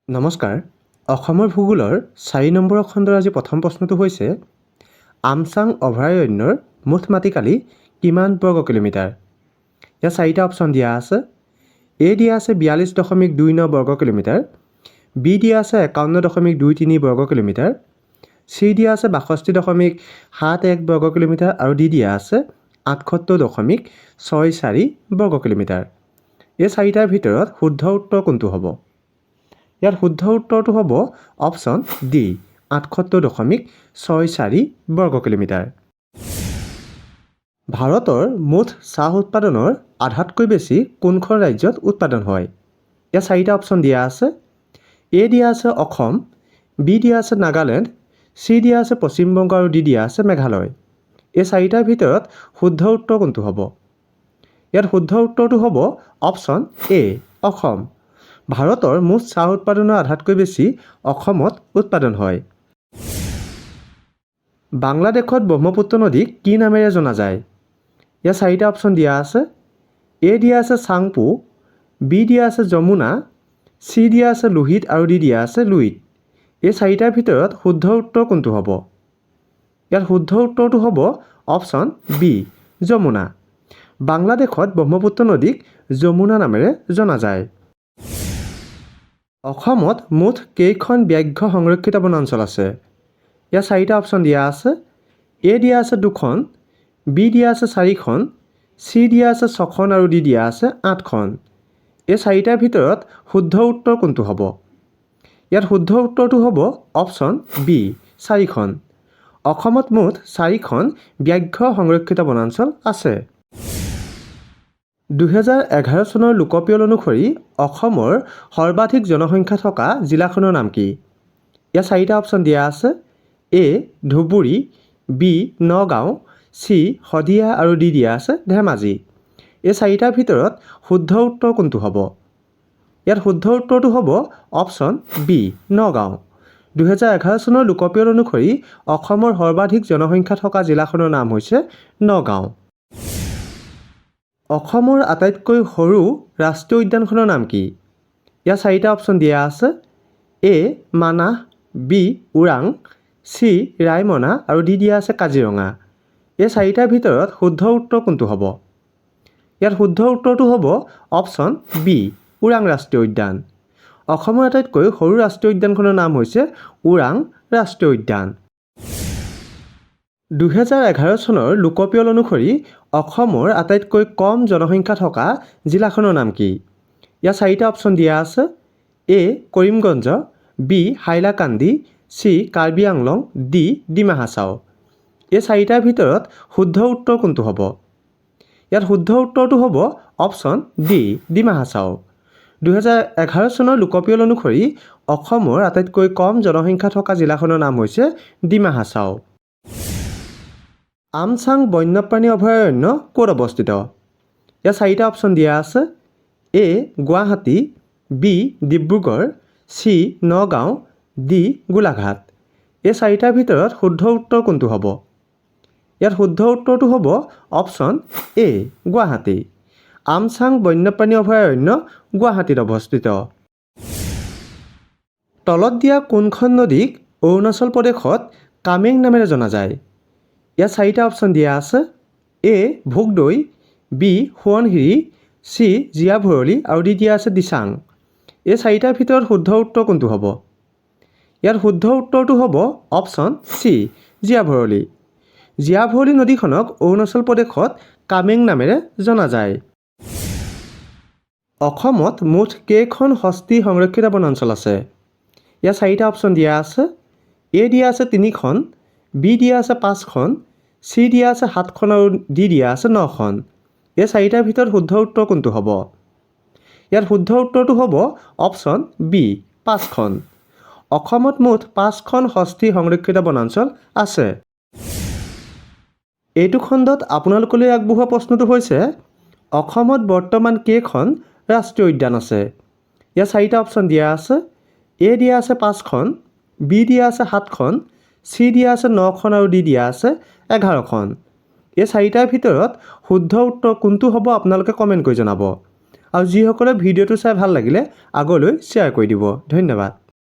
নমস্কাৰ। অসমৰ ভূগোলৰ 4 নম্বৰ খণ্ডৰ আজি প্ৰথম প্ৰশ্নটো হৈছে আমচাং অভয়াৰণ্যৰ মুঠ মাটিকালি কিমান বৰ্গ কিলোমিটাৰ? ইয়াত 4টা অপশ্যন দিয়া আছে। এ দিয়া আছে 42.29 বৰ্গ কিলোমিটাৰ, বি দিয়া আছে 51.23 বৰ্গ কিলোমিটাৰ, চি দিয়া আছে 62.71 বৰ্গ কিলোমিটাৰ আৰু ডি দিয়া আছে 78.64 বৰ্গ কিলোমিটাৰ। এই 4টাৰ ভিতৰত শুদ্ধ উত্তৰ কোনটো হ'ব? ইয়াত শুদ্ধ উত্তৰটো হ'ব অপশ্যন ডি 78.64 বৰ্গ কিলোমিটাৰ। ভাৰতৰ মুঠ চাহ উৎপাদনৰ আধাতকৈ বেছি কোনখন ৰাজ্যত উৎপাদন হয়? ইয়াত 4টা অপশ্যন দিয়া আছে। এ দিয়া আছে অসম, বি দিয়া আছে নাগালেণ্ড, চি দিয়া আছে পশ্চিমবংগ আৰু ডি দিয়া আছে মেঘালয়। এই 4টাৰ ভিতৰত শুদ্ধ উত্তৰ কোনটো হ'ব? ইয়াত শুদ্ধ উত্তৰটো হ'ব অপশ্যন এ অসম। ভাৰতৰ মুঠ চাহ উৎপাদনৰ আধাতকৈ বেছি অসমত উৎপাদন হয়। বাংলাদেশত ব্ৰহ্মপুত্ৰ নদীক কি নামেৰে জনা যায়? ইয়াত 4টা অপশ্যন দিয়া আছে। এ দিয়া আছে চাংপো, বি দিয়া আছে যমুনা, চি দিয়া আছে লোহিত আৰু ডি দিয়া আছে লুইত। এই 4টাৰ ভিতৰত শুদ্ধ উত্তৰ কোনটো হ'ব? ইয়াত শুদ্ধ উত্তৰটো হ'ব অপশ্যন বি যমুনা। বাংলাদেশত ব্ৰহ্মপুত্ৰ নদীক যমুনা নামেৰে জনা যায়। অসমত মুঠ কেইখন ব্যাঘ্ৰ সংৰক্ষিত বনাঞ্চল আছে? ইয়াত 4টা অপশ্যন দিয়া আছে। এ দিয়া আছে 2খন, বি দিয়া আছে 4খন, চি দিয়া আছে 6খন আৰু ডি দিয়া আছে 8খন। এই 4টাৰ ভিতৰত শুদ্ধ উত্তৰ কোনটো হ'ব? ইয়াত শুদ্ধ উত্তৰটো হ'ব অপশ্যন বি 4খন। অসমত মুঠ 4খন ব্যাঘ্ৰ সংৰক্ষিত বনাঞ্চল আছে। 2011 চনৰ লোকপিয়ল অনুসৰি অসমৰ সৰ্বাধিক জনসংখ্যা থকা জিলাখনৰ নাম কি? ইয়াত 4টা অপশ্যন দিয়া আছে। এ ধুবুৰী, বি নগাঁও, চি শদিয়া আৰু ডি দিয়া আছে ধেমাজি। এই 4টাৰ ভিতৰত শুদ্ধ উত্তৰ কোনটো হ'ব? ইয়াত শুদ্ধ উত্তৰটো হ'ব অপশ্যন বি নগাঁও। 2011 চনৰ লোকপিয়ল অনুসৰি অসমৰ সৰ্বাধিক জনসংখ্যা থকা জিলাখনৰ নাম হৈছে নগাঁও। অসমৰ আটাইতকৈ সৰু ৰাষ্ট্ৰীয় উদ্যানখনৰ নাম কি? ইয়াত 4টা অপশ্যন দিয়া আছে। এ মানাহ, বি ওৰাং, চি ৰায়মনা আৰু ডি দিয়া আছে কাজিৰঙা। এই 4টাৰ ভিতৰত শুদ্ধ উত্তৰ কোনটো হ'ব? ইয়াত শুদ্ধ উত্তৰটো হ'ব অপশ্যন বি ওৰাং ৰাষ্ট্ৰীয় উদ্যান। অসমৰ আটাইতকৈ সৰু ৰাষ্ট্ৰীয় উদ্যানখনৰ নাম হৈছে ওৰাং ৰাষ্ট্ৰীয় উদ্যান। 2011 চনৰ লোকপিয়ল অনুসৰি অসমৰ আটাইতকৈ কম জনসংখ্যা থকা জিলাখনৰ নাম কি? ইয়াত 4টা অপশ্যন দিয়া আছে। A Karimganj, B Hailakandi, C Karbi Anglong, D Dima Hasao. এই 4টাৰ ভিতৰত শুদ্ধ উত্তৰ কোনটো হ'ব? ইয়াত শুদ্ধ উত্তৰটো হ'ব অপশ্যন ডি ডিমা হাছাও। 2011 চনৰ লোকপিয়ল অনুসৰি অসমৰ আটাইতকৈ কম জনসংখ্যা থকা জিলাখনৰ নাম হৈছে ডিমা হাছাও। আমচাং বন্যপ্ৰাণী অভয়াৰণ্য ক'ত অৱস্থিত? ইয়াত 4টা অপশ্যন দিয়া আছে। A Guwahati, B Dibrugarh, C Nagaon, D Golaghat. এই 4টাৰ ভিতৰত শুদ্ধ উত্তৰ কোনটো হ'ব? ইয়াত শুদ্ধ উত্তৰটো হ'ব অপশ্যন এ গুৱাহাটী। আমচাং বন্যপ্ৰাণী অভয়াৰণ্য গুৱাহাটীত অৱস্থিত। তলত দিয়া কোনখন নদীক অৰুণাচল প্ৰদেশত কামেং নামেৰে জনা যায়? ইয়াত 4টা অপশ্যন দিয়া আছে। এ ভোগদৈ, বি সোৱণশিৰি, চি জীয়া ভৰলী আৰু ডি দিয়া আছে দিচাং। এই 4টাৰ ভিতৰত শুদ্ধ উত্তৰ কোনটো হ'ব? ইয়াত শুদ্ধ উত্তৰটো হ'ব অপশ্যন চি জীয়া ভৰলী। জীয়া ভৰলী নদীখনক অৰুণাচল প্ৰদেশত কামেং নামেৰে জনা যায়। অসমত মুঠ কেইখন হস্তী সংৰক্ষিত বনাঞ্চল আছে? ইয়াত 4টা অপশ্যন দিয়া আছে। এ দিয়া আছে 3খন, বি দিয়া আছে 5খন, চি দিয়া আছে 7খন আৰু ডি দিয়া আছে 9খন। এই 4টাৰ ভিতৰত শুদ্ধ উত্তৰ কোনটো হ'ব? ইয়াত শুদ্ধ উত্তৰটো হ'ব অপশ্যন বি 5খন। অসমত মুঠ 5খন হস্তী সংৰক্ষিত বনাঞ্চল আছে। এইটো খণ্ডত আপোনালোকলৈ আগবঢ়োৱা প্ৰশ্নটো হৈছে অসমত বৰ্তমান কেইখন ৰাষ্ট্ৰীয় উদ্যান আছে? ইয়াত 4টা অপশ্যন দিয়া আছে। এ দিয়া আছে 5খন, বি দিয়া আছে 7খন, চি দিয়া আছে 9খন আৰু ডি দিয়া আছে 11খন। এই 4টাৰ ভিতৰত শুদ্ধ উত্তৰ কোনটো হ'ব আপোনালোকে কমেণ্ট কৰি জনাব। আৰু যিসকলে ভিডিঅ'টো চাই ভাল লাগিলে আগলৈ শ্বেয়াৰ কৰি দিব। ধন্যবাদ।